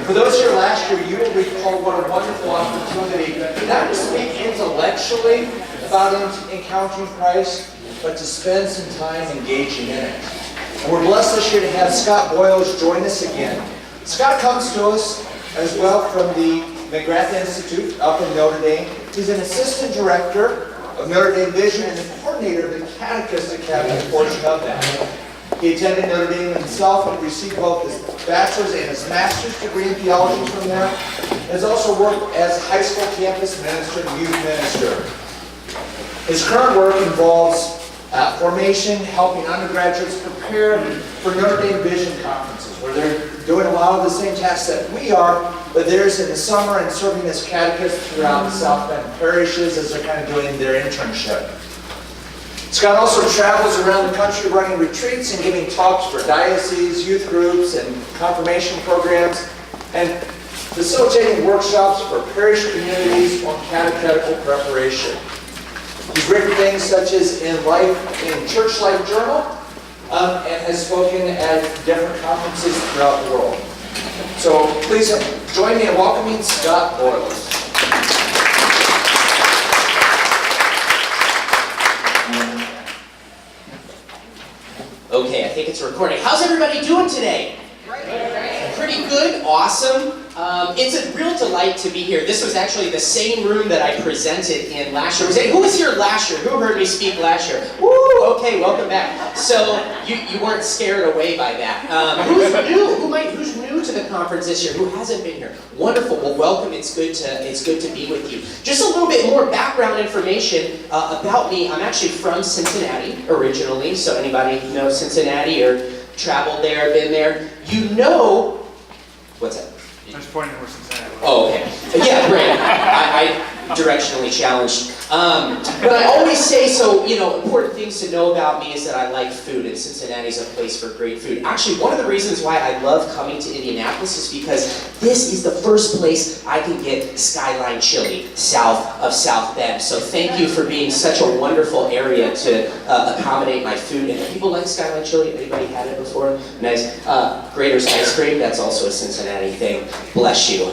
For those here last year, you will recall what a wonderful opportunity, not to speak intellectually about encountering Christ, but to spend some time engaging in it. And we're blessed this year to have Scott Boyle join us again. Scott comes to us as well from the McGrath Institute up in Notre Dame. He's an assistant director of Notre Dame Vision and the coordinator of the Catechist Academy portion of that. He attended Notre Dame himself and received both his bachelor's and his master's degree in theology from there. He has also worked as a high school campus minister and youth minister. His current work involves formation, helping undergraduates prepare for Notre Dame Vision conferences, where they're doing a lot of the same tasks that we are, but theirs in the summer and serving as catechists throughout the South Bend parishes as they're kind of doing their internship. Scott also travels around the country running retreats and giving talks for dioceses, youth groups, and confirmation programs, and facilitating workshops for parish communities on catechetical preparation. He's written things such as in Church Life Journal, and has spoken at different conferences throughout the world. So please join me in welcoming Scott Boyle. Okay, I think it's recording. How's everybody doing today? Pretty good, awesome. It's a real delight to be here. This was actually the same room that I presented in last year. Who was here last year? Who heard me speak last year? Woo! Okay, welcome back. So you weren't scared away by that. Who's new? Who's new to the conference this year? Who hasn't been here? Wonderful. Well, welcome. It's good to be with you. Just a little bit more background information about me. I'm actually from Cincinnati originally. So anybody know Cincinnati or traveled there, been there? You know. What's that? I was pointing towards Cincinnati. Oh, okay. Yeah, great. I directionally challenged. But I always say, so, important things to know about me is that I like food, and Cincinnati's a place for great food. Actually, one of the reasons why I love coming to Indianapolis is because this is the first place I can get Skyline chili, south of South Bend. So thank you for being such a wonderful area to accommodate my food. And people like Skyline chili? Anybody had it before? Nice. Grater's ice cream, that's also a Cincinnati thing. Bless you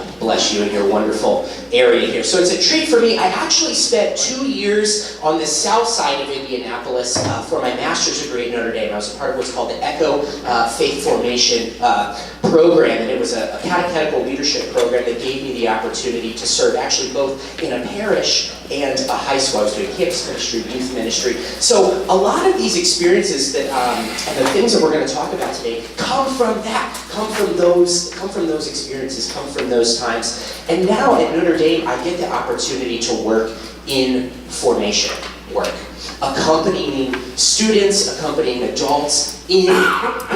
in your wonderful area here. So it's a treat for me. I actually spent 2 years on the south side of Indianapolis for my master's degree at Notre Dame. I was a part of what's called the ECHO Faith Formation program, and it was a catechetical leadership program that gave me the opportunity to serve actually both in a parish and a high school. I was doing campus ministry, youth ministry. So a lot of these experiences that and the things that we're going to talk about today come from those experiences, come from those times. And now at Notre Dame, I get the opportunity to work in formation work, accompanying students, accompanying adults in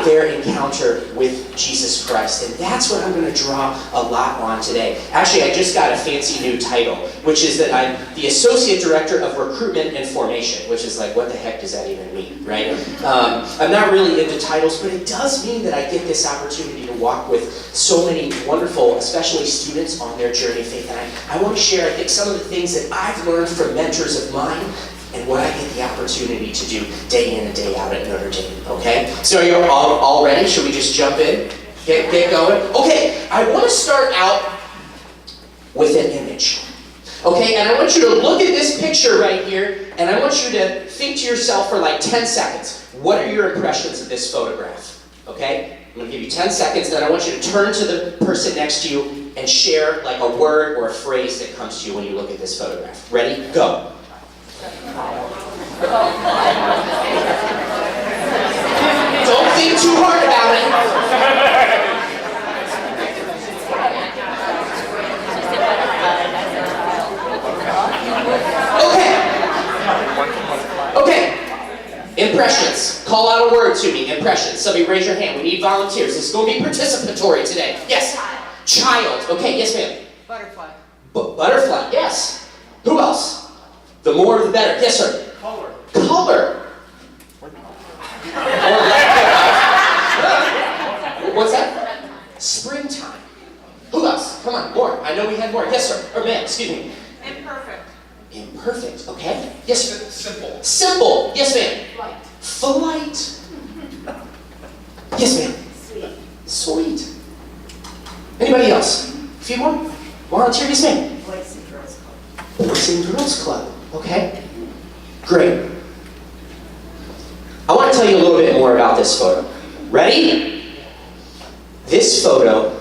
their encounter with Jesus Christ. And that's what I'm going to draw a lot on today. Actually, I just got a fancy new title, which is that I'm the Associate Director of Recruitment and Formation, which is like, what the heck does that even mean, right? I'm not really into titles, but it does mean that I get this opportunity to walk with so many wonderful, especially students on their journey of faith. And I want to share, I think, some of the things that I've learned from mentors of mine and what I get the opportunity to do day in and day out at Notre Dame, okay? So are you all ready? Should we just jump in? Get going? Okay, I want to start out with an image. Okay, and I want you to look at this picture right here, and I want you to think to yourself for like 10 seconds. What are your impressions of this photograph? Okay? I'm going to give you 10 seconds, then I want you to turn to the person next to you and share like a word or a phrase that comes to you when you look at this photograph. Ready? Go. Don't think too hard about it. Okay. Impressions. Call out a word to me. Impressions. Somebody raise your hand. We need volunteers. This is going to be participatory today. Yes. Child. Okay. Yes, ma'am. Butterfly. Butterfly. Yes. Who else? The more the better. Yes, sir. Color. Color. What's that? Springtime. Who else? Come on, more. I know we had more. Yes, sir. Or ma'am, excuse me. Imperfect. Imperfect. Okay. Yes, sir. Simple. Simple. Yes, ma'am. Flight. Flight. Yes, ma'am. Sweet. Sweet. Anybody else? A few more? Volunteer, yes ma'am. Boys and Girls Club. Boys and Girls Club. Okay. Great. I want to tell you a little bit more about this photo. Ready? This photo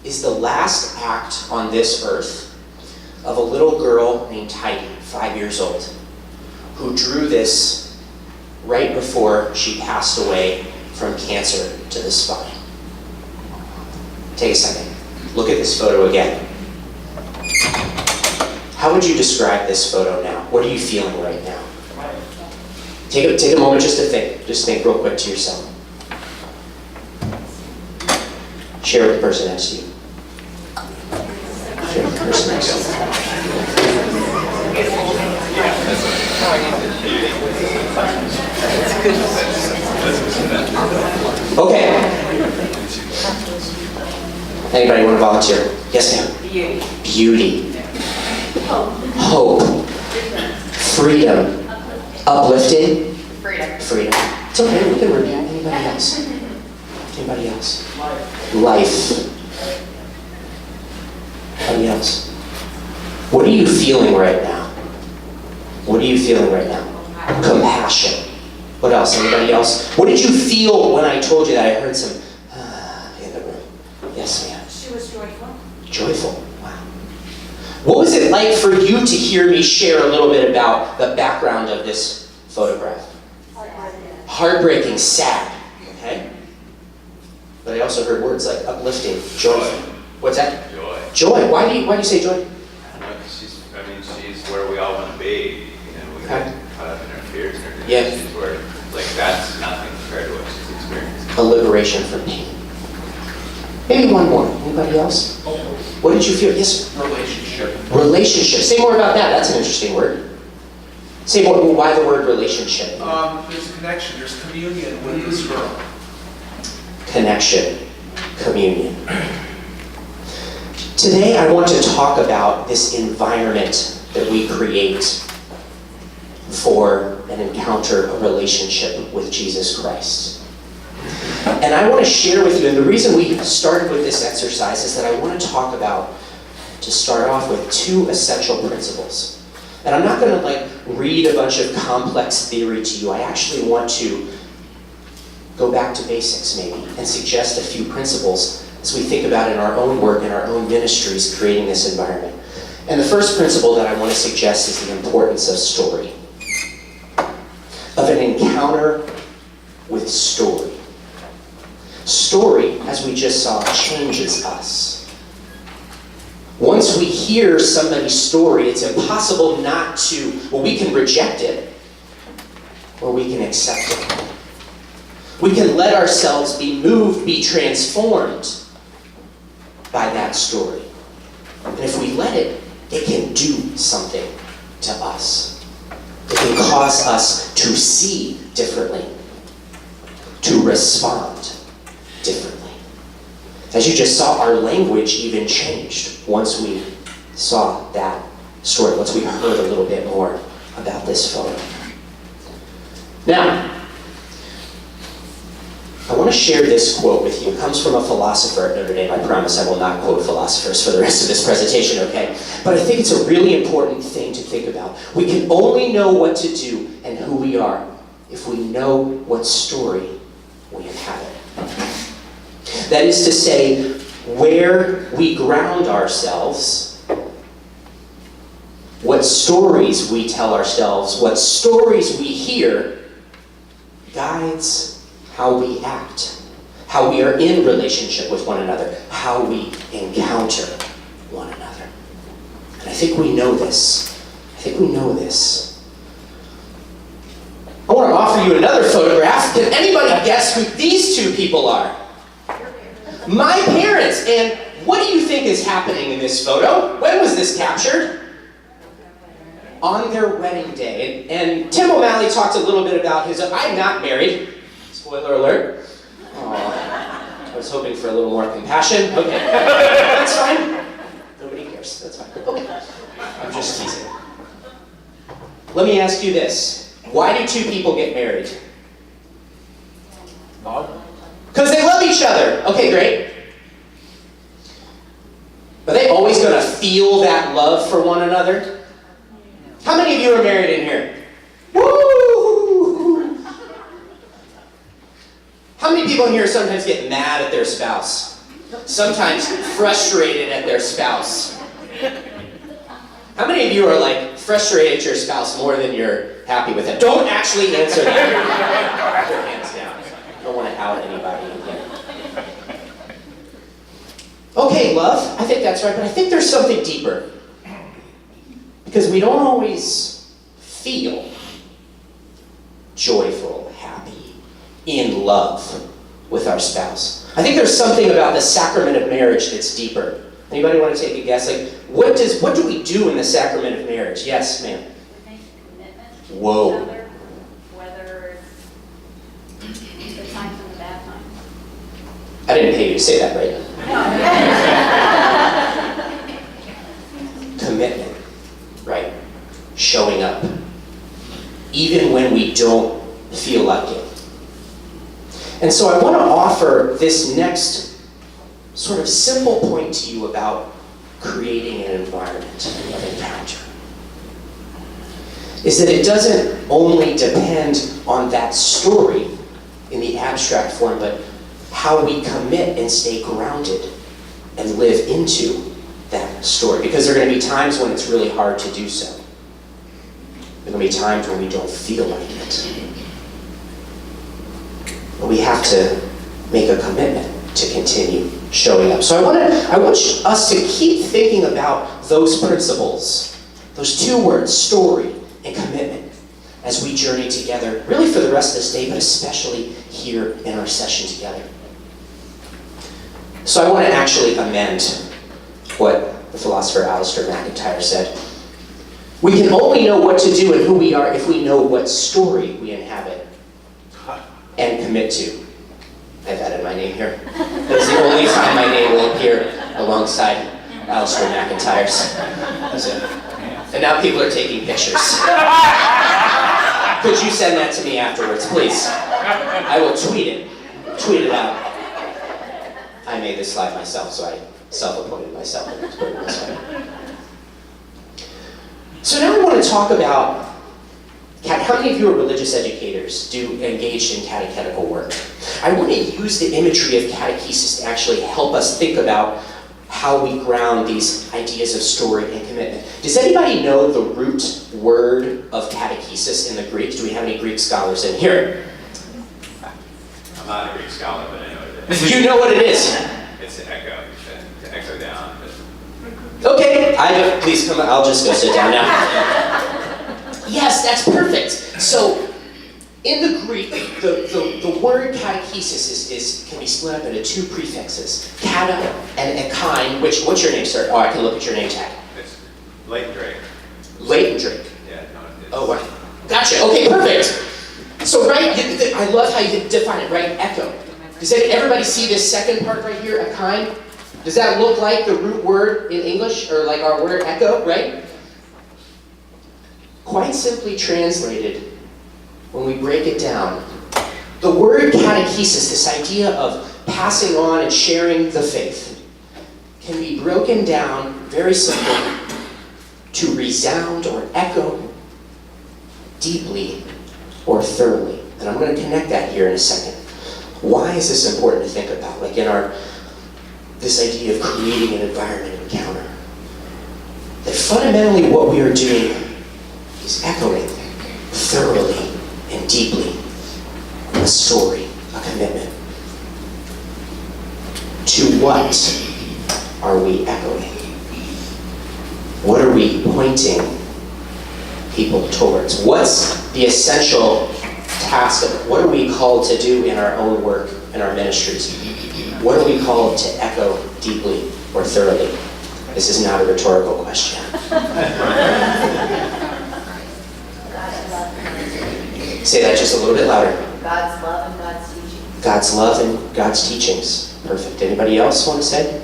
is the last act on this earth of a little girl named Heidi, 5 years old, who drew this right before she passed away from cancer to the spine. Take a second. Look at this photo again. How would you describe this photo now? What are you feeling right now? Take a moment just to think. Just think real quick to yourself. Share with the person next to you. Share with the person next to you. Okay. Anybody want to volunteer? Yes, ma'am. Beauty. Hope. Freedom. Uplifting. Freedom. It's okay, we can repeat. Anybody else? Anybody else? Life. Anybody else? What are you feeling right now? What are you feeling right now? Compassion. What else? Anybody else? What did you feel when I told you that I heard some in the room? Yes, ma'am. She was joyful. Joyful. Wow. What was it like for you to hear me share a little bit about the background of this photograph? Heartbreaking, sad. Okay? But I also heard words like uplifting, joyful. What's that? Joy. Joy. Why do you say joy? I don't know, 'cause she's where we all want to be. We Okay. get caught up in our fears and our Yeah. She's where, like, that's nothing compared to what she's experiencing. A liberation from pain. Maybe one more. Anybody else? What did you feel? Yes, sir. Relationship. Relationship. Say more about that. That's an interesting word. Say more. Why the word relationship? There's a connection. There's communion with this girl. Connection. Communion. Today I want to talk about this environment that we create for an encounter, a relationship with Jesus Christ. And I want to share with you, and the reason we started with this exercise is that I want to talk about, to start off with, 2 essential principles. And I'm not going to read a bunch of complex theory to you. I actually want to go back to basics maybe and suggest a few principles as we think about in our own work, in our own ministries, creating this environment. And the first principle that I want to suggest is the importance of story. Of an encounter with story. Story, as we just saw, changes us. Once we hear somebody's story, it's impossible not to, we can reject it, or we can accept it. We can let ourselves be moved, be transformed by that story. And if we let it, it can do something to us. It can cause us to see differently, to respond differently. As you just saw, our language even changed once we saw that story, once we heard a little bit more about this photo. Now, I want to share this quote with you. It comes from a philosopher at Notre Dame. I promise I will not quote philosophers for the rest of this presentation, okay? But I think it's a really important thing to think about. We can only know what to do and who we are if we know what story we inhabit. That is to say, where we ground ourselves, what stories we tell ourselves, what stories we hear, guides how we act, how we are in relationship with one another, how we encounter one another. And I think we know this. I want to offer you another photograph. Can anybody guess who these 2 people are? My parents. And what do you think is happening in this photo? When was this captured? On their wedding day. And Tim O'Malley talked a little bit about his, I'm not married. Spoiler alert. Aww. I was hoping for a little more compassion. Okay. That's fine. Nobody cares. That's fine. Okay. I'm just teasing. Let me ask you this. Why do 2 people get married? Because they love each other. Okay, great. feel that love for one another? How many of you are married in here? Woo! How many people in here sometimes get mad at their spouse? Sometimes frustrated at their spouse? How many of you are like frustrated at your spouse more than you're happy with it? Don't actually answer that. Put your hands down. I don't want to out anybody in here. Okay, love, I think that's right, but I think there's something deeper. Because we don't always feel joyful, happy, in love with our spouse. I think there's something about the sacrament of marriage that's deeper. Anybody want to take a guess? Like, what do we do in the sacrament of marriage? Yes, ma'am. We make a commitment to Whoa. each other, whether it's the times and the bad times. I didn't pay you to say that right now. Commitment, right? Showing up. Even when we don't feel like it. And so I want to offer this next sort of simple point to you about creating an environment of encounter. Is that it doesn't only depend on that story in the abstract form, but how we commit and stay grounded and live into that story. Because there are going to be times when it's really hard to do so. There are going to be times when we don't feel like it. But we have to make a commitment to continue showing up. So I want us to keep thinking about those principles, those two words, story and commitment, as we journey together, really for the rest of this day, but especially here in our session together. So I want to actually amend what the philosopher Alistair McIntyre said. We can only know what to do and who we are if we know what story we inhabit and commit to. I've added my name here. That's the only time my name will appear alongside Alistair McIntyre's. That's it. And now people are taking pictures. Could you send that to me afterwards, please? I will tweet it out. I made this slide myself, so I self-appointed myself. Put it this way. So now I want to talk about how many of you are religious educators, engaged in catechetical work? I want to use the imagery of catechesis to actually help us think about how we ground these ideas of story and commitment. Does anybody know the root word of catechesis in the Greek? Do we have any Greek scholars in here? I'm not a Greek scholar, but I know what it is. You know what it is? It's to echo down. Okay, please come. I'll just go sit down now. Yes, that's perfect. So, in the Greek, the word catechesis can be split up into two prefixes, kata and ekine. What's your name, sir? Oh, I can look at your name tag. It's latent Drake. Latent Drake. Yeah, no, it's... Oh, wow. Gotcha. Okay, perfect. So, right, I love how you define it, right? Echo. Does everybody see this second part right here, ekine? Does that look like the root word in English, or like our word echo, right? Quite simply translated, when we break it down, the word catechesis, this idea of passing on and sharing the faith, can be broken down very simply to resound or echo deeply or thoroughly. And I'm going to connect that here in a second. Why is this important to think about? Like in this idea of creating an environment of encounter. That fundamentally what we are doing is echoing thoroughly and deeply a story, a commitment. To what are we echoing? What are we pointing people towards? What's the essential task of it? What are we called to do in our own work, in our ministries? What are we called to echo deeply or thoroughly? This is not a rhetorical question. Say that just a little bit louder. God's love and God's teaching. God's love and God's teachings. Perfect. Anybody else want to say?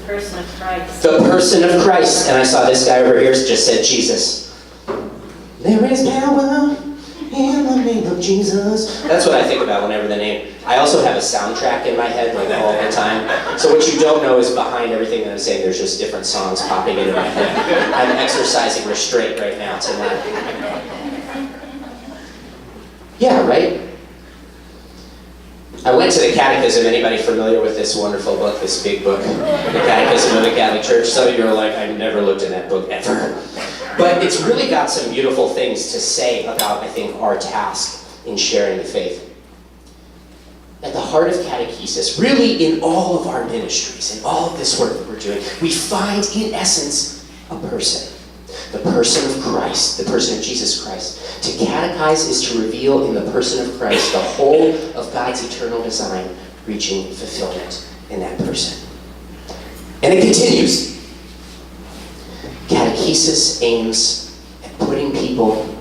The person of Christ. The person of Christ. And I saw this guy over here just said Jesus. There is power in the name of Jesus. That's what I think about whenever the name. I also have a soundtrack in my head like all the time. So what you don't know is behind everything that I'm saying, there's just different songs popping into my head. I'm exercising restraint right now tonight. Yeah, right? I went to the Catechism. Anybody familiar with this wonderful book, this big book, the Catechism of the Catholic Church? Some of you are like, I've never looked in that book ever. But it's really got some beautiful things to say about, I think, our task in sharing the faith. At the heart of catechesis, really in all of our ministries, in all of this work that we're doing, we find, in essence, a person. The person of Christ, the person of Jesus Christ. To catechize is to reveal in the person of Christ the whole of God's eternal design, reaching fulfillment in that person. And it continues. Catechesis aims at putting people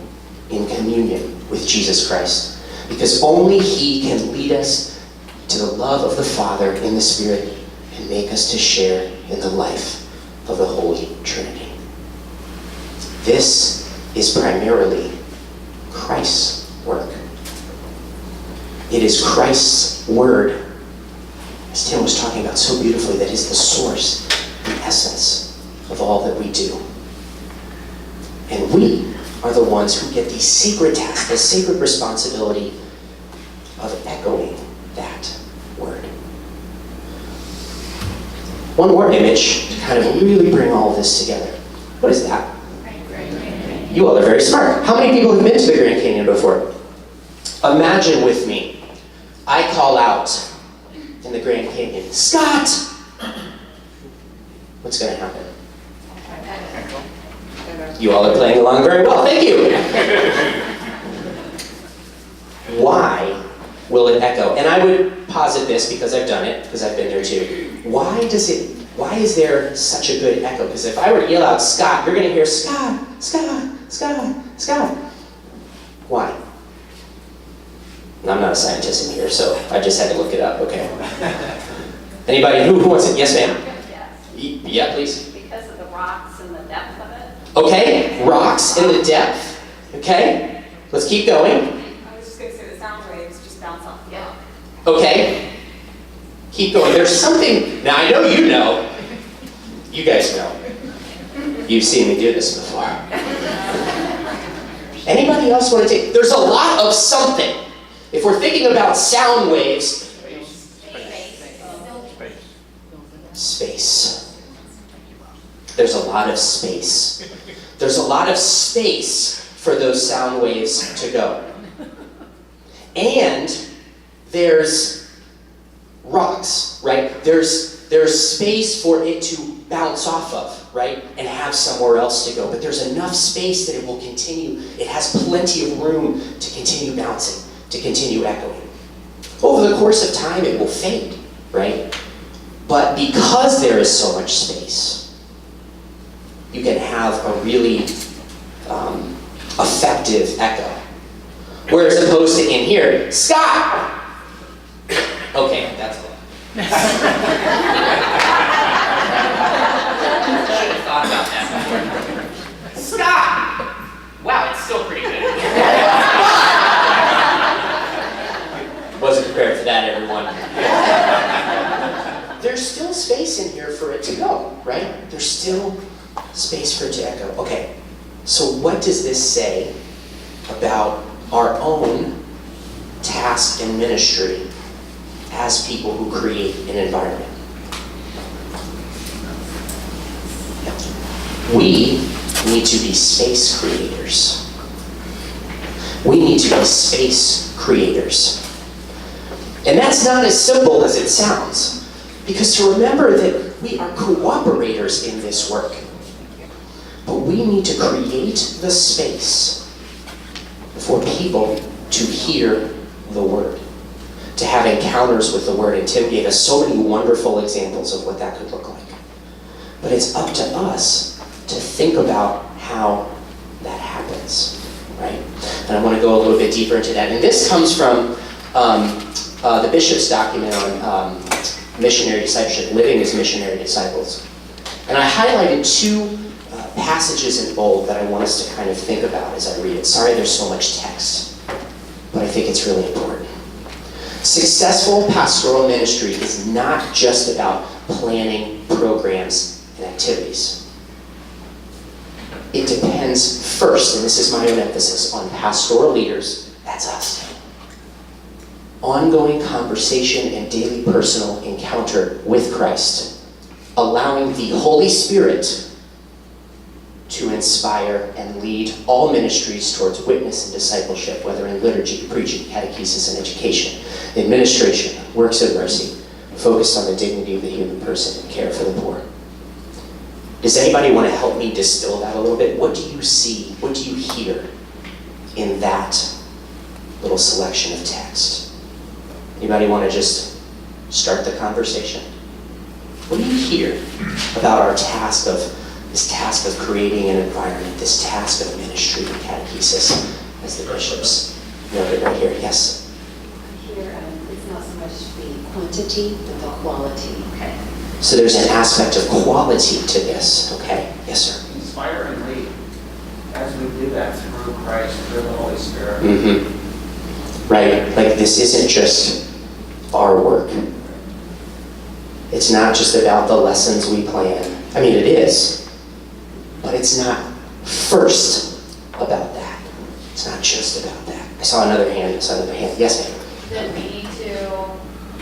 in communion with Jesus Christ, because only He can lead us to the love of the Father in the Spirit and make us to share in the life of the Holy Trinity. This is primarily Christ's work. It is Christ's word, as Tim was talking about so beautifully, that is the source, the essence of all that we do. And we are the ones who get the sacred task, the sacred responsibility of echoing that word. One more image to kind of really bring all of this together. What is that? You all are very smart. How many people have been to the Grand Canyon before? Imagine with me, I call out in the Grand Canyon, Scott! What's going to happen? You all are playing along very well. Thank you. Why will it echo? And I would posit this because I've done it, because I've been there too. Why is there such a good echo? Because if I were to yell out Scott, you're going to hear Scott, Scott, Scott, Scott. Why? And I'm not a scientist in here, so I just had to look it up, okay? Anybody who wants it? Yes, ma'am? Yes. Yeah, please. Because of the rocks and the depth of it. Okay, rocks and the depth. Okay, let's keep going. I was just going to say the sound waves just bounce off the rock. Okay, keep going. There's something, now I know you know. You guys know. You've seen me do this before. Anybody else want to take? There's a lot of something. If we're thinking about sound waves, space. There's a lot of space. There's a lot of space for those sound waves to go. And there's rocks, right? There's space for it to bounce off of, right? And have somewhere else to go. But there's enough space that it will continue. It has plenty of room to continue bouncing, to continue echoing. Over the course of time, it will fade, right? But because there is so much space, you can have a really effective echo. Whereas opposed to in here, Scott! Okay, that's cool. Should have thought about that before. Scott! Wow, it's still pretty good. Wasn't prepared for that, everyone. There's still space in here for it to go, right? There's still space for it to echo. Okay, so what does this say about our own task and ministry as people who create an environment? We need to be space creators. We need to be space creators. And that's not as simple as it sounds. Because to remember that we are cooperators in this work. But we need to create the space for people to hear the Word, to have encounters with the Word. And Tim gave us so many wonderful examples of what that could look like. But it's up to us to think about how that happens, right? And I want to go a little bit deeper into that. And this comes from the bishop's document on missionary discipleship, living as missionary disciples. And I highlighted two passages in bold that I want us to kind of think about as I read it. Sorry there's so much text. but I think it's really important. Successful pastoral ministry is not just about planning programs and activities. It depends first, and this is my own emphasis, on pastoral leaders, that's us. Ongoing conversation and daily personal encounter with Christ, allowing the Holy Spirit to inspire and lead all ministries towards witness and discipleship, whether in liturgy, preaching, catechesis, and education, administration, works of mercy, focused on the dignity of the human person and care for the poor. Does anybody want to help me distill that a little bit? What do you see, what do you hear in that little selection of text? Anybody want to just start the conversation? What do you hear about our task of creating an environment, this task of ministry and catechesis, as the bishops noted right here? Yes? Here, it's not so much the quantity, but the quality. Okay. So there's an aspect of quality to this, okay? Yes, sir. Inspire and lead as we do that through Christ, through the Holy Spirit. Mm-hmm. Right, like this isn't just our work. It's not just about the lessons we plan. I mean, it is, but it's not first about that. It's not just about that. I saw another hand. Yes, ma'am. That we need to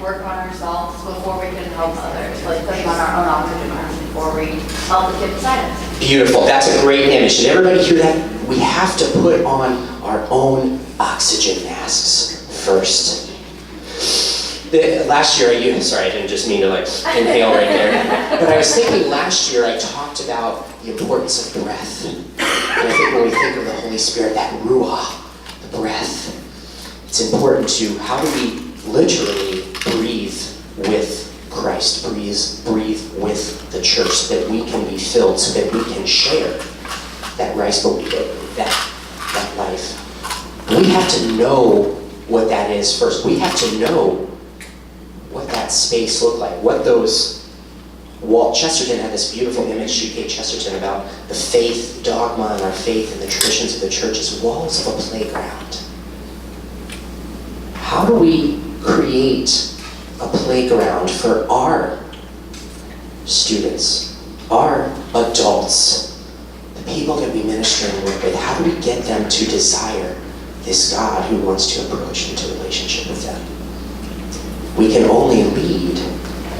work on ourselves before we can help others, like putting on our own oxygen mask before we help the kid beside us. Beautiful. That's a great image. Did everybody hear that? We have to put on our own oxygen masks first. Last year, sorry, I didn't just mean to inhale right there. But I was thinking last year I talked about the importance of breath. And I think when we think of the Holy Spirit, that ruah, the breath, it's important to, how do we literally breathe with Christ, breathe with the church so that we can be filled, so that we can share that rice, that life. We have to know what that is first. We have to know what that space looked like, what those walls. Chesterton had this beautiful image, G.K. Chesterton, about the faith, dogma, and our faith and the traditions of the church as walls of a playground. How do we create a playground for our students, our adults, the people that we minister and work with? How do we get them to desire this God who wants to approach into relationship with them? We can only lead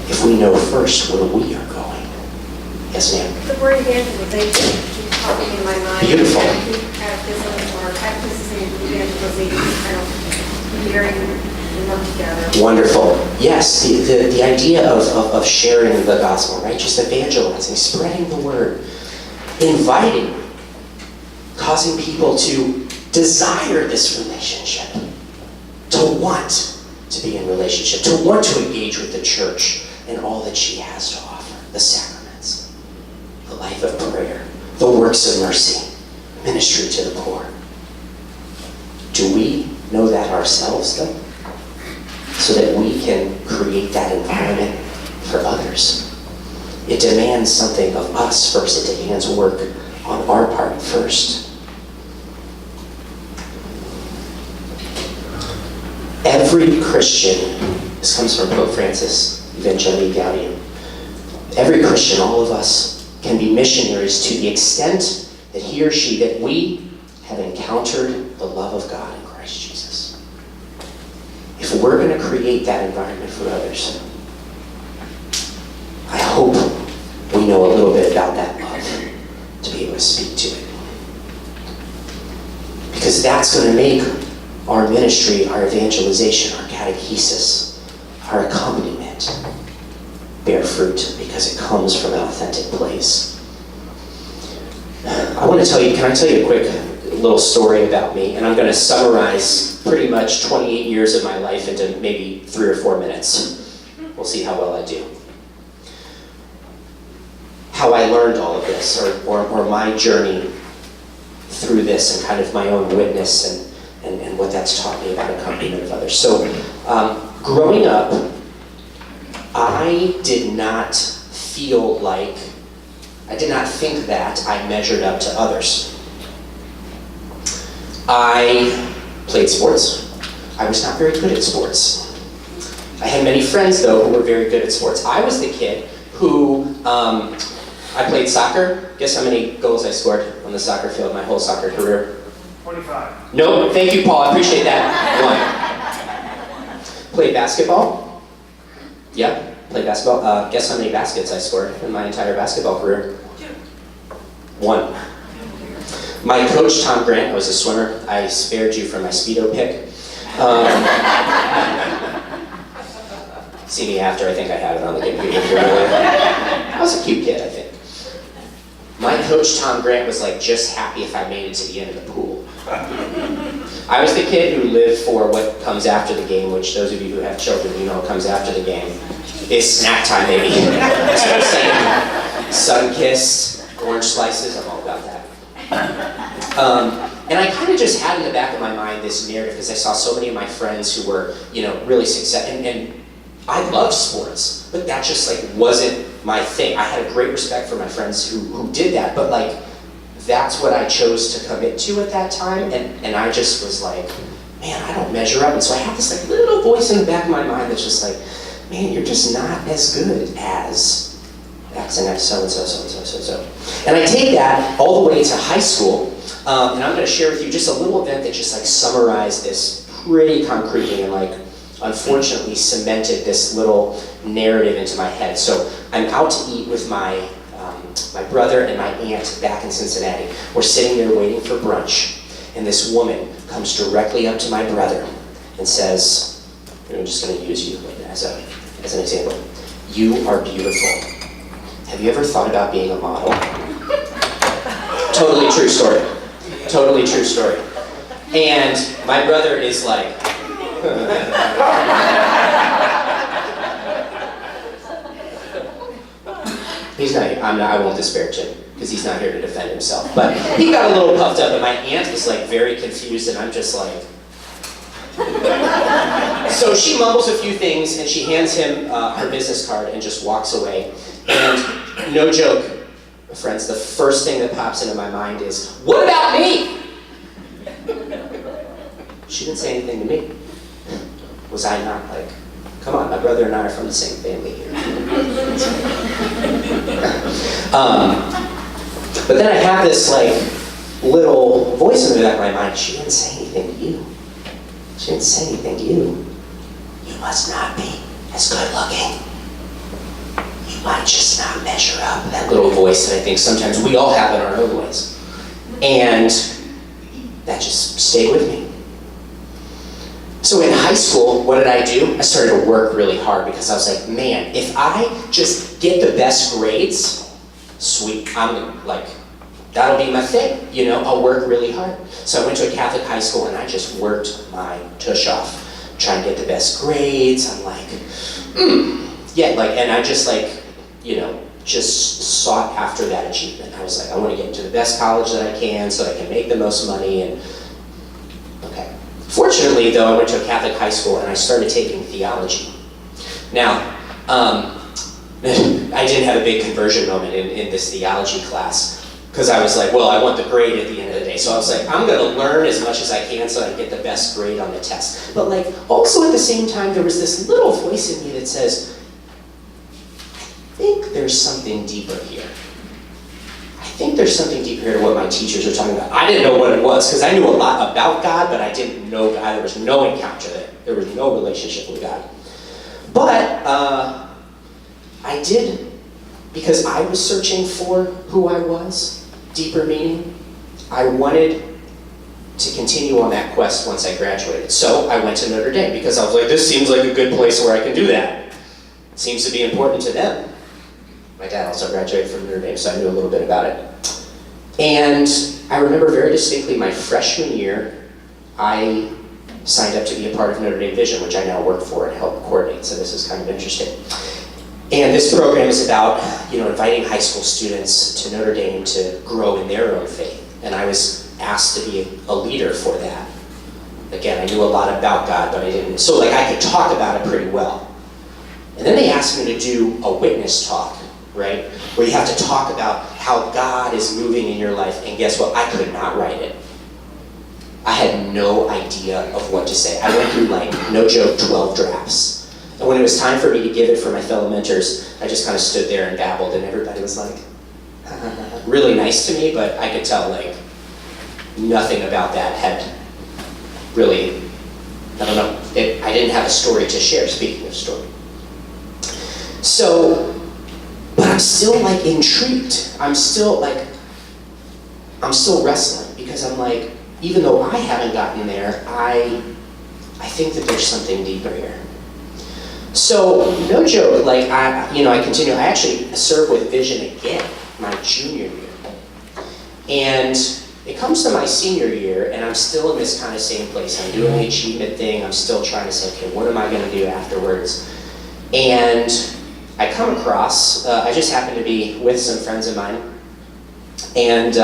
if we know first where we are going. Yes, ma'am? The word evangelization keeps popping in my mind. Beautiful. Catechism or catechism and evangelization kind of marrying them together. Wonderful. Yes, the idea of sharing the gospel, right? Just evangelizing, spreading the word, inviting, causing people to desire this relationship, to want to be in relationship, to want to engage with the church and all that she has to offer, the sacraments, the life of prayer, the works of mercy, ministry to the poor. Do we know that ourselves, though? So that we can create that environment for others. It demands something of us first. It demands work on our part first. Every Christian, this comes from Pope Francis, Evangelii Gaudium. Every Christian, all of us, can be missionaries to the extent that he or she, that we have encountered the love of God in Christ Jesus. If we're going to create that environment for others, I hope we know a little bit about that love to be able to speak to it. Because that's going to make our ministry, our evangelization, our catechesis, our accompaniment bear fruit, because it comes from an authentic place. Can I tell you a quick little story about me? And I'm going to summarize pretty much 28 years of my life into maybe 3 or 4 minutes. We'll see how well I do. How I learned all of this, or my journey through this, and kind of my own witness and what that's taught me about accompaniment of others. So, growing up, I did not think that I measured up to others. I played sports. I was not very good at sports. I had many friends, though, who were very good at sports. I was the kid who, I played soccer. Guess how many goals I scored on the soccer field my whole soccer career? 25. No, thank you, Paul. I appreciate that. 1. Played basketball. Yeah, played basketball. Guess how many baskets I scored in my entire basketball career? 1. My coach, Tom Grant, I was a swimmer. I spared you from my Speedo pick. See me after, I think I have it on the computer. I was a cute kid, I think. My coach, Tom Grant, was like just happy if I made it to the end of the pool. I was the kid who lived for what comes after the game, which those of you who have children, you know what comes after the game. It's snack time, baby. That's what I'm saying. Sun-kissed, orange slices, I'm all about that. And I kind of just had in the back of my mind this narrative because I saw so many of my friends who were, really successful. And I love sports, but that just wasn't my thing. I had a great respect for my friends who did that, but that's what I chose to commit to at that time. And I just was like, man, I don't measure up. And so I have this little voice in the back of my mind that's just like, man, you're just not as good as X and X, so-and-so, so-and-so, so-and-so. And I take that all the way to high school, and I'm going to share with you just a little event that just summarized this pretty concretely and unfortunately cemented this little narrative into my head. So I'm out to eat with my brother and my aunt back in Cincinnati. We're sitting there waiting for brunch, and this woman comes directly up to my brother and says, I'm just going to use you as an example. You are beautiful. Have you ever thought about being a model? Totally true story. Totally true story. And my brother is like, he's not here. I won't disparage him because he's not here to defend himself. But he got a little puffed up, and my aunt is very confused, and I'm just like. So she mumbles a few things, and she hands him her business card and just walks away. And no joke, friends, the first thing that pops into my mind is, what about me? She didn't say anything to me. Was I not come on, my brother and I are from the same family here. But then I have this little voice in the back of my mind, she didn't say anything to you. She didn't say anything to you. You must not be as good looking. You might just not measure up. That little voice that I think sometimes we all have in our own ways. And that just stayed with me. So in high school, what did I do? I started to work really hard because I was like, man, if I just get the best grades, sweet, that'll be my thing, I'll work really hard. So I went to a Catholic high school and I just worked my tush off, trying to get the best grades. I'm and I just just sought after that achievement. I was like, I want to get into the best college that I can so I can make the most money. And okay. Fortunately, though, I went to a Catholic high school and I started taking theology. Now, I did have a big conversion moment in this theology class because I was like, well, I want the grade at the end of the day. So I was like, I'm going to learn as much as I can so I can get the best grade on the test. But also at the same time, there was this little voice in me that says, I think there's something deeper here. I think there's something deeper here to what my teachers were talking about. I didn't know what it was because I knew a lot about God, but I didn't know God. There was no encounter there. There was no relationship with God. But I did, because I was searching for who I was, deeper meaning. I wanted to continue on that quest once I graduated. So I went to Notre Dame because I was like, this seems like a good place where I can do that. It seems to be important to them. My dad also graduated from Notre Dame, so I knew a little bit about it. And I remember very distinctly my freshman year, I signed up to be a part of Notre Dame Vision, which I now work for and help coordinate, so this is kind of interesting. And this program is about, inviting high school students to Notre Dame to grow in their own faith. And I was asked to be a leader for that. Again, I knew a lot about God, but I didn't, so I could talk about it pretty well. And then they asked me to do a witness talk, right? Where you have to talk about how God is moving in your life, and guess what? I could not write it. I had no idea of what to say. I went through, like, no joke, 12 drafts. And when it was time for me to give it for my fellow mentors, I just kind of stood there and babbled, and everybody was like, really nice to me, but I could tell, like, nothing about that had really, I don't know, I didn't have a story to share, speaking of story. So, but I'm still, like, intrigued. I'm still wrestling, because I'm like, even though I haven't gotten there, I think that there's something deeper here. So, no joke, like, I continue. I actually serve with Vision again, my junior year. And it comes to my senior year, and I'm still in this kind of same place. I'm doing the achievement thing. I'm still trying to say, okay, what am I going to do afterwards? And I come across, I just happen to be with some friends of mine, and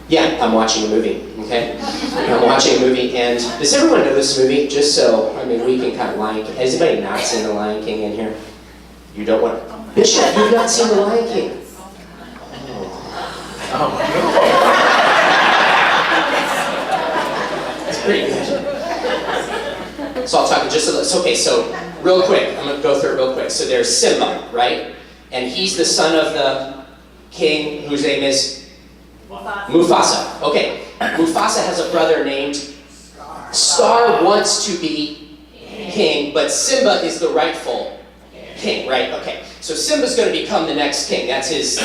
yeah, I'm watching a movie, okay? I'm watching a movie, and does everyone know this movie? Just so, I mean, we can kind of Lion King. Has anybody not seen The Lion King in here? You don't want to? Bishop, you've not seen The Lion King? Oh. It's pretty good. So I'll talk just a little, okay, so real quick, I'm going to go through it real quick. So there's Simba, right? And he's the son of the king whose name is? Mufasa. Okay, Mufasa has a brother named Scar wants to be king, but Simba is the rightful king, right? Okay, so Simba's going to become the next king. That's his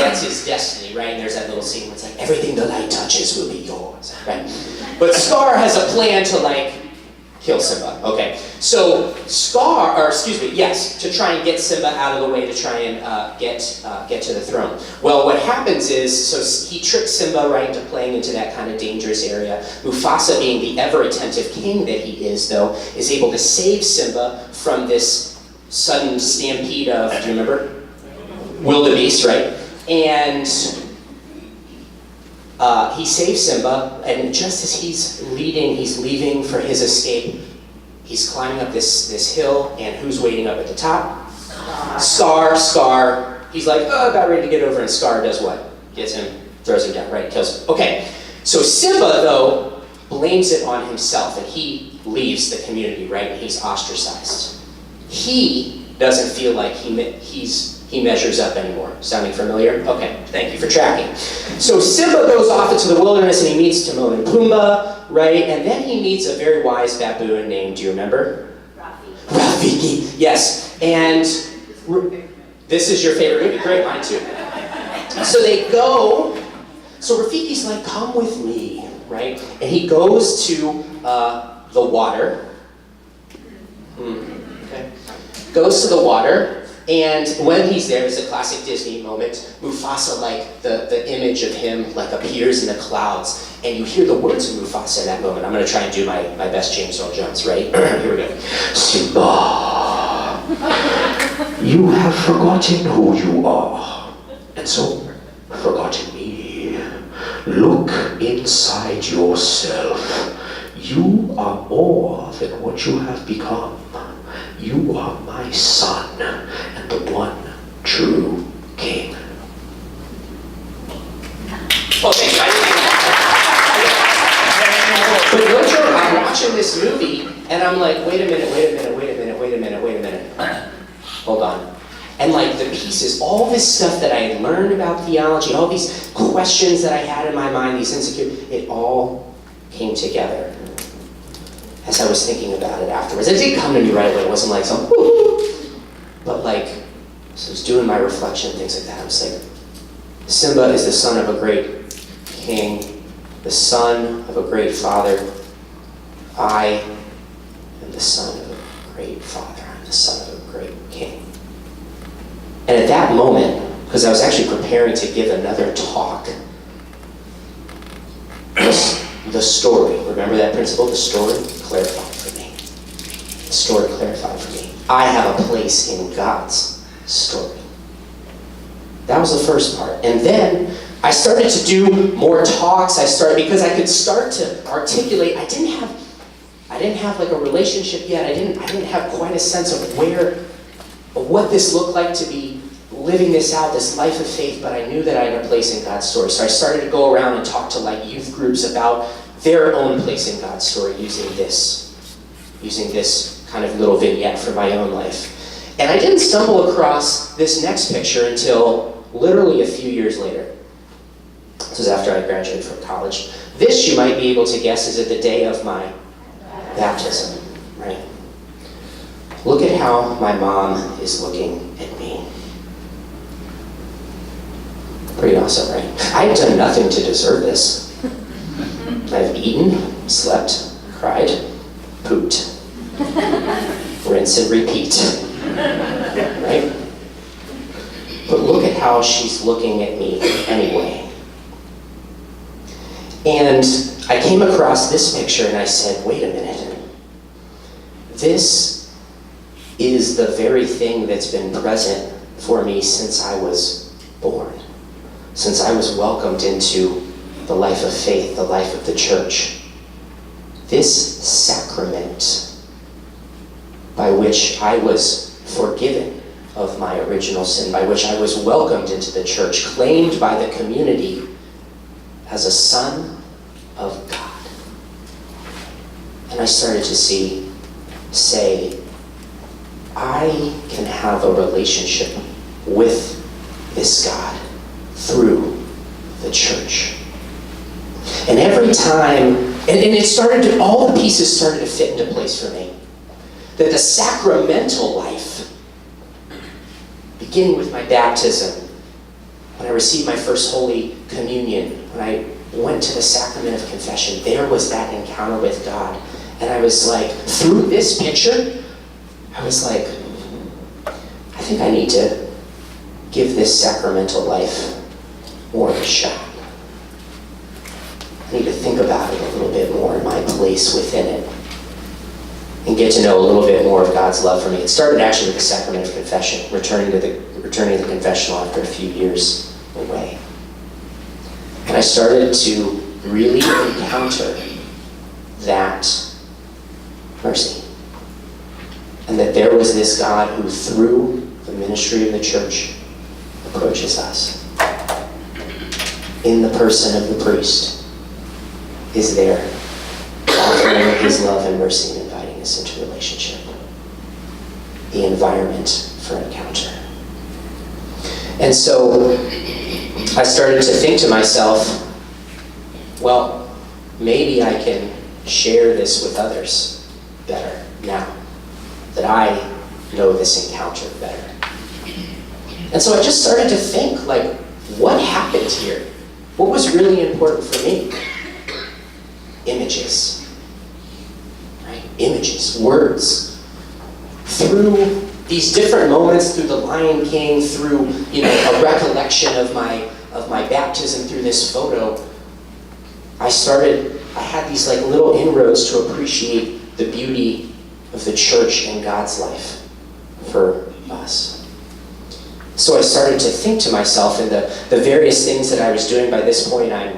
destiny, right? And there's that little scene where it's like, everything the light touches will be yours, right? But Scar has a plan to, like, kill Simba. Okay, so to try and get Simba out of the way to try and get to the throne. Well, what happens is, so he tricks Simba right into playing into that kind of dangerous area. Mufasa, being the ever-attentive king that he is, though, is able to save Simba from this sudden stampede of, do you remember? Wildebeest, right? And he saves Simba, and just as he's leaving for his escape, he's climbing up this hill, and who's waiting up at the top? Scar. He's like, about ready to get over, and Scar does what? Gets him, throws him down, right? Kills him. Okay, so Simba, though, blames it on himself, and he leaves the community, right? And he's ostracized. He doesn't feel like he measures up anymore. Sounding familiar? Okay, thank you for tracking. So Simba goes off into the wilderness and he meets Timon and Pumbaa, right? And then he meets a very wise baboon named, do you remember? Rafiki, yes. And this is your favorite movie? Great, mine too. So they go, so Rafiki's like, come with me, right? And he goes to the water. Okay. Goes to the water. And when he's there, it's a classic Disney moment. Mufasa, like, the image of him, like, appears in the clouds. And you hear the words of Mufasa in that moment. I'm going to try and do my best James Earl Jones, right? Here we go. Simba, you have forgotten who you are. And so, forgotten me. Look inside yourself. You are more than what you have become. You are my son, and the one true king. Oh, thanks, guys. But no joke, I'm watching this movie, and I'm like, wait a minute. Hold on. And like the pieces, all this stuff that I had learned about theology, all these questions that I had in my mind, these insecurities, it all came together as I was thinking about it afterwards. It didn't come to me right away. It wasn't like some, woo-hoo. But like, so I was doing my reflection, things like that. I was like, Simba is the son of a great king, the son of a great father. I am the son of a great father. I'm the son of a great king. And at that moment, because I was actually preparing to give another talk, the story, remember that principle? The story clarified for me. The story clarified for me. I have a place in God's story. That was the first part. And then I started to do more talks. Because I could start to articulate. I didn't have like a relationship yet. I didn't have quite a sense of what this looked like to be living this out, this life of faith, but I knew that I had a place in God's story. So I started to go around and talk to like youth groups about their own place in God's story using this kind of little vignette for my own life. And I didn't stumble across this next picture until literally a few years later. This was after I graduated from college. This, you might be able to guess, is at the day of my baptism, right? Look at how my mom is looking at me. Pretty awesome, right? I have done nothing to deserve this. I've eaten, slept, cried, pooped. Rinse and repeat. Right? But look at how she's looking at me anyway. And I came across this picture and I said, wait a minute. This is the very thing that's been present for me since I was born. Since I was welcomed into the life of faith, the life of the church. This sacrament by which I was forgiven of my original sin, by which I was welcomed into the church, claimed by the community as a son of God. And I started to say, I can have a relationship with this God through the church. And every time, and it started to, all the pieces started to fit into place for me. That the sacramental life, beginning with my baptism, when I received my first Holy Communion, when I went to the sacrament of confession, there was that encounter with God. And I was like, through this picture, I was like, I think I need to give this sacramental life more of a shot. I need to think about it a little bit more and my place within it. And get to know a little bit more of God's love for me. It started actually with the sacrament of confession, returning to the confessional after a few years away. And I started to really encounter that mercy. And that there was this God who, through the ministry of the church, approaches us. In the person of the priest, is there, offering his love and mercy and inviting us into relationship. The environment for encounter. And so I started to think to myself, well, maybe I can share this with others better now that I know this encounter better. And so I just started to think, like, what happened here? What was really important for me? Images. Right? Images, words. Through these different moments, through the Lion King, through a recollection of my baptism, through this photo, I had these like little inroads to appreciate the beauty of the church and God's life for us. So I started to think to myself, and the various things that I was doing. By this point, I'm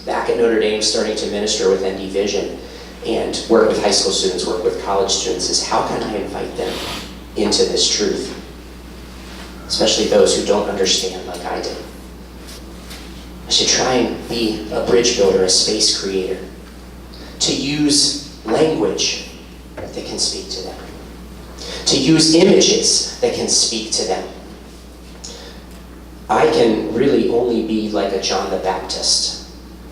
back at Notre Dame starting to minister with ND Vision and work with high school students, work with college students, is how can I invite them into this truth? Especially those who don't understand like I did. I should try and be a bridge builder, a space creator, to use language that can speak to them, to use images that can speak to them. I can really only be like a John the Baptist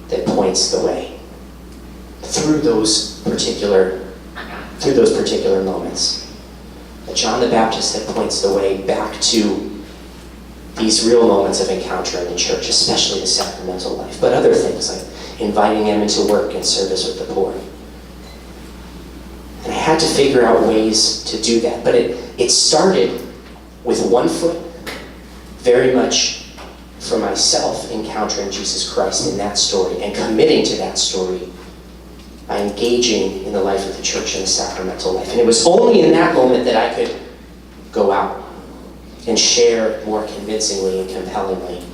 that points the way through those particular moments. A John the Baptist that points the way back to these real moments of encounter in the church, especially the sacramental life, but other things like inviting them into work and service with the poor. And I had to figure out ways to do that, but it started with one foot, very much for myself, encountering Jesus Christ in that story and committing to that story by engaging in the life of the church and the sacramental life. And it was only in that moment that I could go out and share more convincingly and compellingly.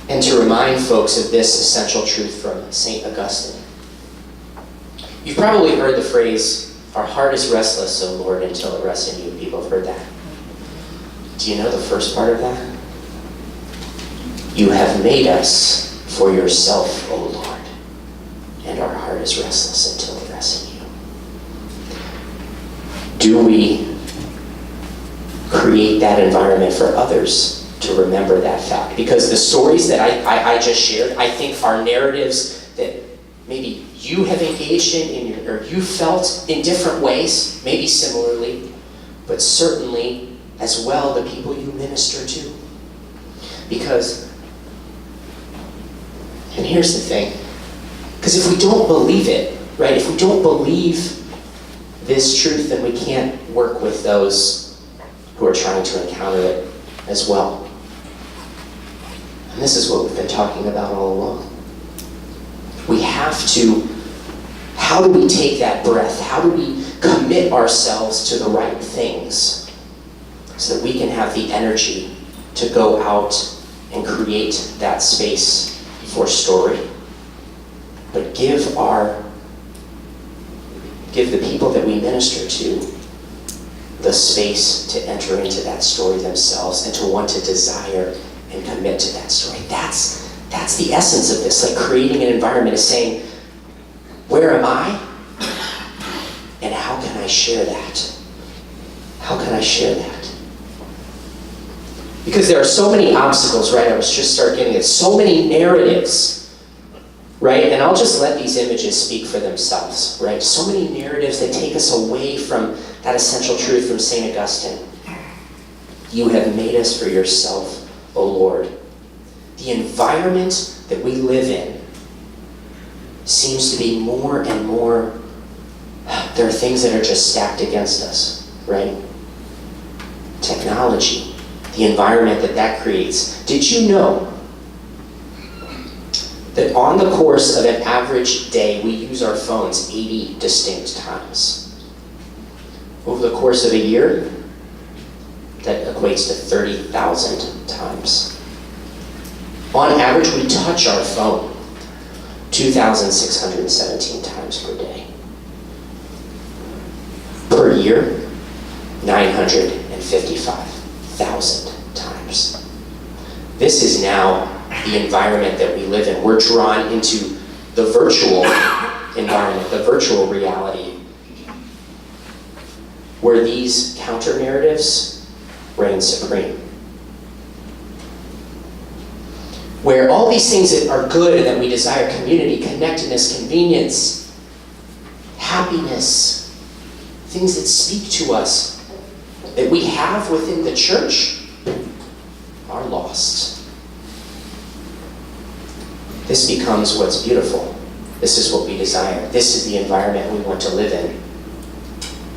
And to remind folks of this essential truth from St. Augustine. You've probably heard the phrase, "Our heart is restless, O Lord, until it rests in you." People have heard that. Do you know the first part of that? You have made us for yourself, O Lord. is restless until it rests in you. Do we create that environment for others to remember that fact? Because the stories that I just shared, I think are narratives that maybe you have engaged in or you felt in different ways, maybe similarly, but certainly as well the people you minister to. Because, and here's the thing, because if we don't believe it, right, if we don't believe this truth, then we can't work with those who are trying to encounter it as well. And this is what we've been talking about all along. We have to, how do we take that breath? How do we commit ourselves to the right things so that we can have the energy to go out and create that space for story? But give the people that we minister to the space to enter into that story themselves and to want to desire and commit to that story. That's the essence of this. Like creating an environment is saying, where am I? And how can I share that? How can I share that? Because there are so many obstacles, right? I was just start getting it. So many narratives, right? And I'll just let these images speak for themselves, right? So many narratives that take us away from that essential truth from St. Augustine. You have made us for yourself, O Lord. The environment that we live in seems to be more and more, there are things that are just stacked against us, right? Technology, the environment that creates. Did you know that on the course of an average day, we use our phones 80 distinct times? Over the course of a year, that equates to 30,000 times. On average, we touch our phone 2,617 times per day. Per year, 955,000 times. This is now the environment that we live in. We're drawn into the virtual environment, the virtual reality, where these counter-narratives reign supreme. Where all these things that are good and that we desire, community, connectedness, convenience, happiness, things that speak to us, that we have within the church, are lost. This becomes what's beautiful. This is what we desire. This is the environment we want to live in,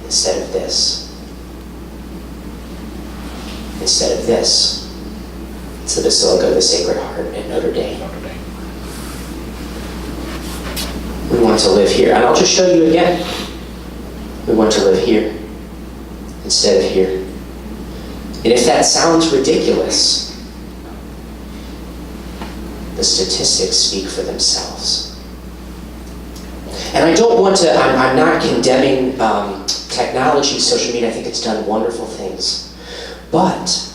instead of this. Instead of this. It's the Basilica of the Sacred Heart at Notre Dame. We want to live here. And I'll just show you again. We want to live here instead of here. And if that sounds ridiculous, the statistics speak for themselves. And I don't want to, I'm not condemning technology, social media. I think it's done wonderful things. But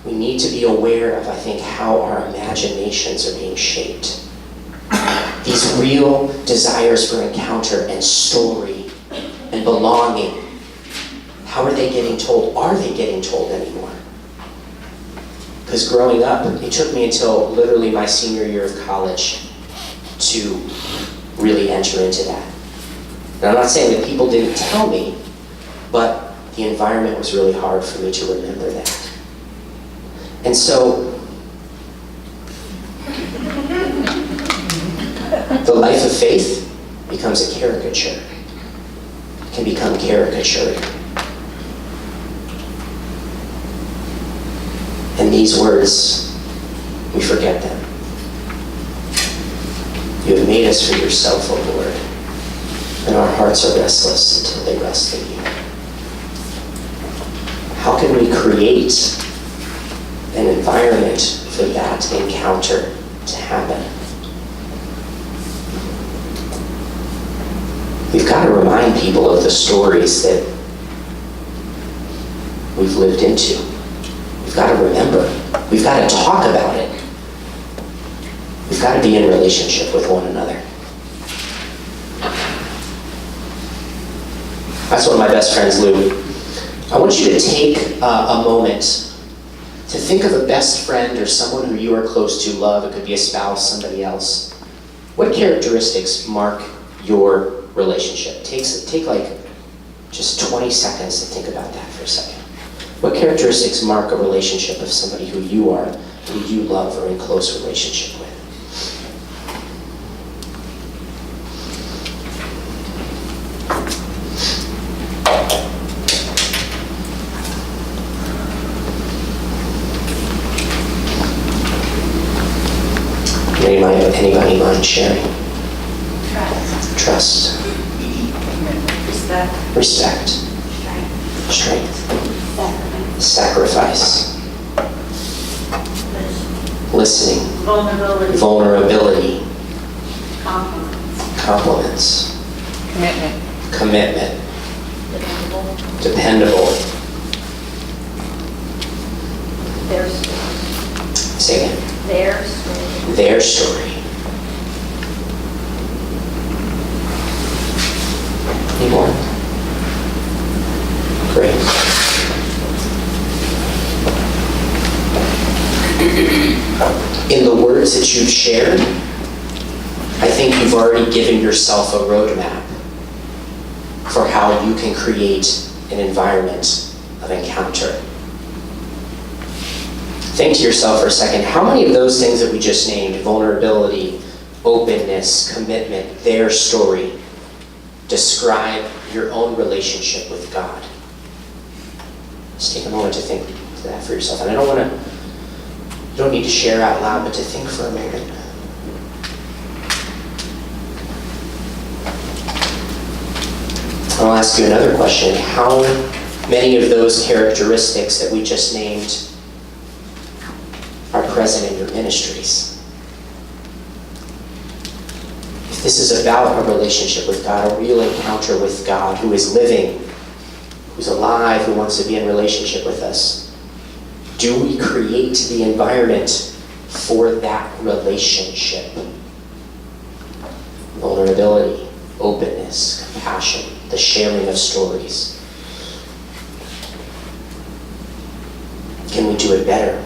we need to be aware of, I think, how our imaginations are being shaped. These real desires for encounter and story and belonging. How are they getting told? Are they getting told anymore? Because growing up, it took me until literally my senior year of college to really enter into that. And I'm not saying that people didn't tell me, but the environment was really hard for me to remember that. And so, the life of faith becomes a caricature. It can become caricatured. And these words, we forget them. You have made us for yourself, O Lord, and our hearts are restless until they rest in you. How can we create an environment for that encounter to happen? We've got to remind people of the stories that we've lived into. We've got to remember. We've got to talk about it. We've got to be in relationship with one another. That's one of my best friends, Lou. I want you to take a moment to think of a best friend or someone who you are close to, love. It could be a spouse, somebody else. What characteristics mark your relationship? Take like just 20 seconds to think about that for a second. What characteristics mark a relationship of somebody who you love, or in close relationship with? Anybody mind sharing? Trust. Respect. Strength. Sacrifice. Listening. Vulnerability. Compliments. Commitment. Dependable. Say again. Their story. Any more? Great. In the words that you've shared, I think you've already given yourself a roadmap for how you can create an environment of encounter. Think to yourself for a second, how many of those things that we just named, vulnerability, openness, commitment, their story, describe your own relationship with God? Just take a moment to think to that for yourself. And you don't need to share out loud, but to think for a moment. I'll ask you another question. How many of those characteristics that we just named are present in your ministries? If this is about a relationship with God, a real encounter with God who is living, who's alive, who wants to be in relationship with us, do we create the environment for that relationship? Vulnerability, openness, compassion, the sharing of stories. Can we do it better?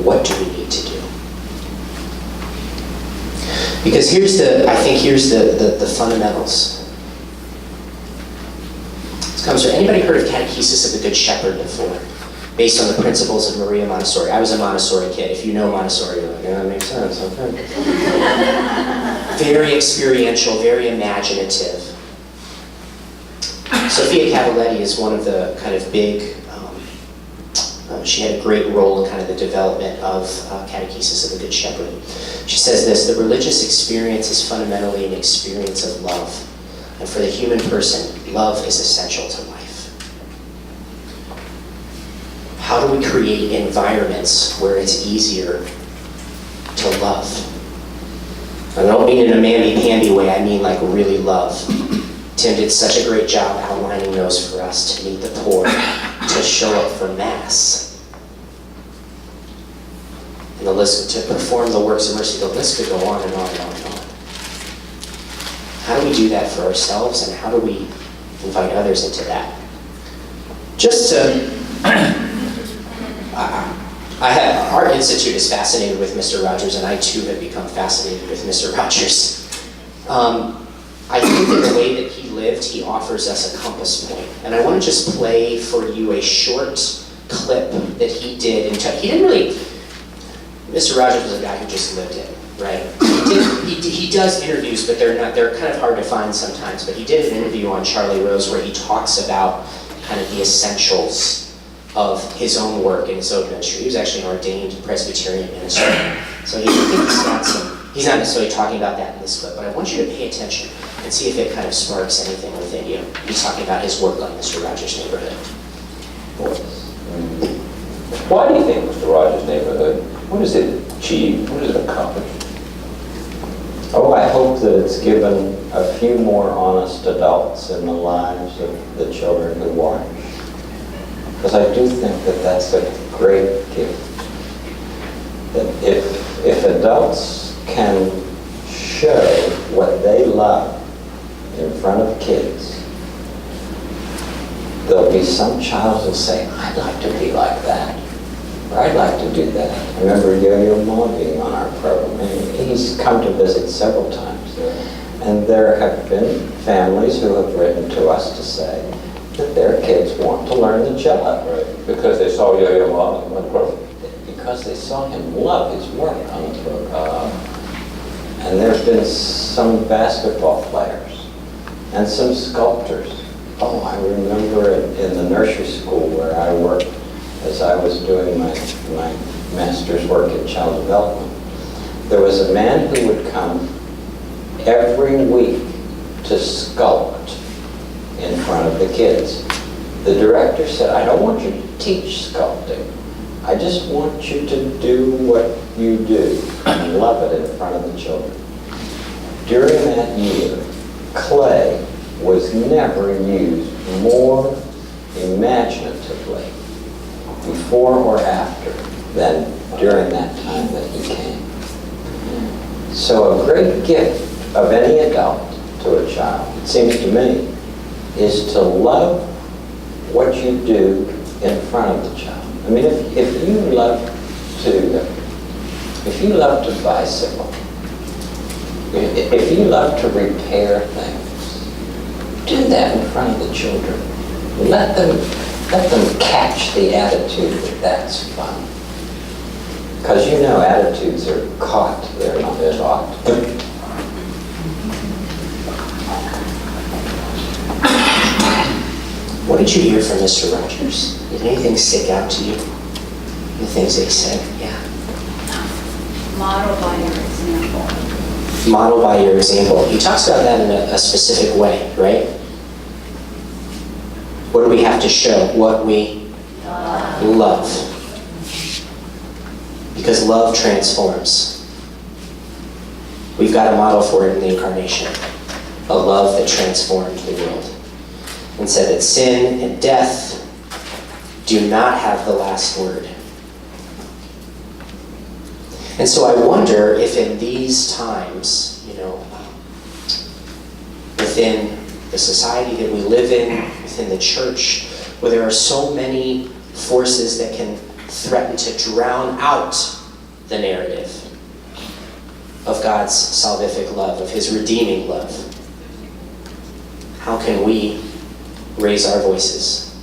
What do we need to do? Because here's the fundamentals. This comes from, anybody heard of Catechesis of the Good Shepherd before? Based on the principles of Maria Montessori. I was a Montessori kid. If you know Montessori, you're like, yeah, that makes sense, okay. Very experiential, very imaginative. Sophia Cavalletti is one of the kind of big, she had a great role in kind of the development of Catechesis of the Good Shepherd. She says this: the religious experience is fundamentally an experience of love. And for the human person, love is essential to life. How do we create environments where it's easier to love? I don't mean in a mamby-pamby way, I mean like really love. Tim did such a great job outlining those for us: to meet the poor, to show up for Mass, and the list, to perform the works of mercy. The list could go on and on and on and on. How do we do that for ourselves, and how do we invite others into that? Just to, our institute is fascinated with Mr. Rogers, and I too have become fascinated with Mr. Rogers. I think that the way that he lived, he offers us a compass point. And I want to just play for you a short clip that he did. He didn't really, Mr. Rogers was a guy who just lived it, right? He does interviews, but they're kind of hard to find sometimes. But he did an interview on Charlie Rose where he talks about kind of the essentials of his own work and his own ministry. He was actually an ordained Presbyterian minister. So he's not necessarily talking about that in this clip, but I want you to pay attention and see if it kind of sparks anything within you. He's talking about his work on Mr. Rogers' Neighborhood. Why do you think Mr. Rogers' Neighborhood, what does it achieve? What does it accomplish? Oh, I hope that it's given a few more honest adults in the lives of the children who watch. Because I do think that that's a great gift. That if adults can show what they love in front of kids, there'll be some child who'll say, I'd like to be like that. Or I'd like to do that. I remember Yo-Yo Ma being on our program, and he's come to visit several times. And there have been families who have written to us to say that their kids want to learn the cello. Right, because they saw Yo-Yo Ma on the program. Because they saw him love his work on the program. And there's been some basketball players and some sculptors. Oh, I remember in the nursery school where I worked as I was doing my master's work in child development. There was a man who would come every week to sculpt in front of the kids. The director said, I don't want you to teach sculpting. I just want you to do what you do and love it in front of the children. During that year, clay was never used more imaginatively before or after than during that time that he came. So a great gift of any adult to a child, it seems to me, is to love what you do in front of the child. I mean, if you love to bicycle, if you love to repair things, do that in front of the children. Let them catch the attitude that that's fun. Because you know attitudes are caught, they're not taught. What did you hear from Mr. Rogers? Did anything stick out to you? The things that he said? Yeah. Model by your example. Model by your example. He talks about that in a specific way, right? What do we have to show? What we love. Because love transforms. We've got a model for it in the Incarnation. A love that transformed the world. And said that sin and death do not have the last word. And so I wonder if in these times, within the society that we live in, within the church, where there are so many forces that can threaten to drown out the narrative of God's salvific love, of his redeeming love, how can we raise our voices,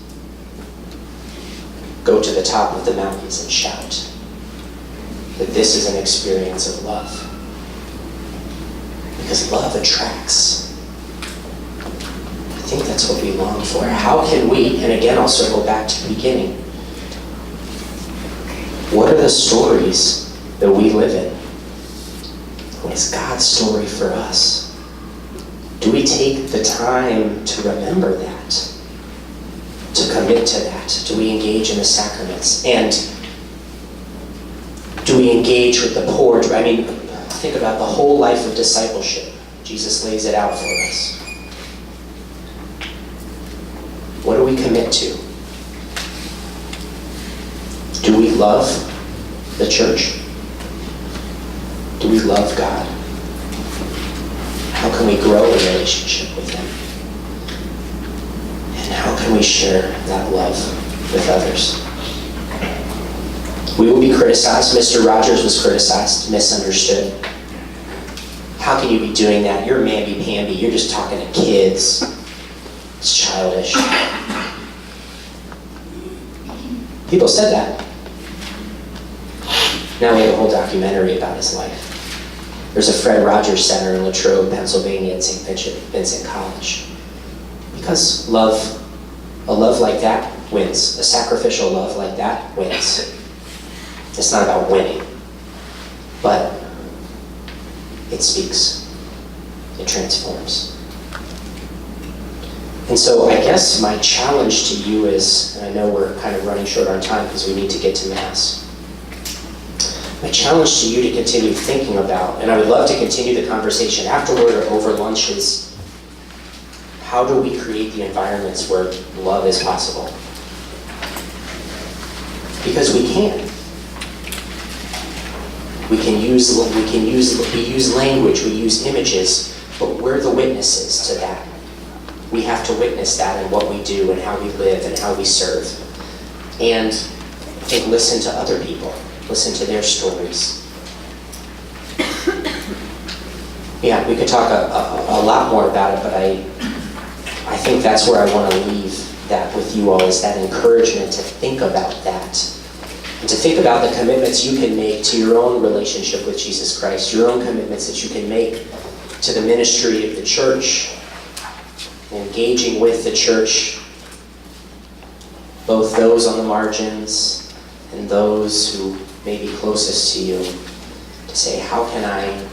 go to the top of the mountains and shout that this is an experience of love? Because love attracts. I think that's what we long for. How can we, and again I'll circle back to the beginning, what are the stories that we live in? What is God's story for us? Do we take the time to remember that? To commit to that? Do we engage in the sacraments? And do we engage with the poor? I mean, think about the whole life of discipleship. Jesus lays it out for us. What do we commit to? Do we love the church? Do we love God? How can we grow a relationship with him? And how can we share that love with others? We will be criticized. Mr. Rogers was criticized, misunderstood. How can you be doing that? You're mamby-pamby. You're just talking to kids. It's childish. People said that. Now we have a whole documentary about his life. There's a Fred Rogers Center in Latrobe, Pennsylvania at St. Vincent College. Because love, a love like that wins. A sacrificial love like that wins. It's not about winning, but it speaks. It transforms. And so I guess my challenge to you is, and I know we're kind of running short on time because we need to get to Mass. My challenge to you to continue thinking about, and I would love to continue the conversation afterward or over lunch, is how do we create the environments where love is possible? Because we can. We use language, we use images, but we're the witnesses to that. We have to witness that in what we do and how we live and how we serve. And I think listen to other people. Listen to their stories. Yeah, we could talk a lot more about it, but I think that's where I want to leave that with you all, is that encouragement to think about that. And to think about the commitments you can make to your own relationship with Jesus Christ, your own commitments that you can make to the ministry of the church, engaging with the church, both those on the margins and those who may be closest to you, to say, how can I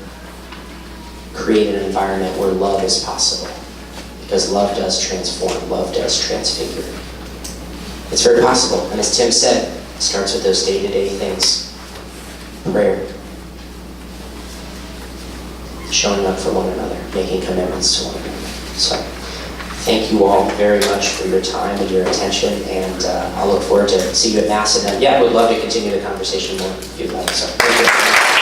create an environment where love is possible? Because love does transform, love does transfigure. It's very possible, and as Tim said, it starts with those day-to-day things. Prayer, showing up for one another, making commitments to one another. So, thank you all very much for your time and your attention, and I'll look forward to see you at Mass, and then, yeah, we'd love to continue the conversation more if you'd like. So, thank you.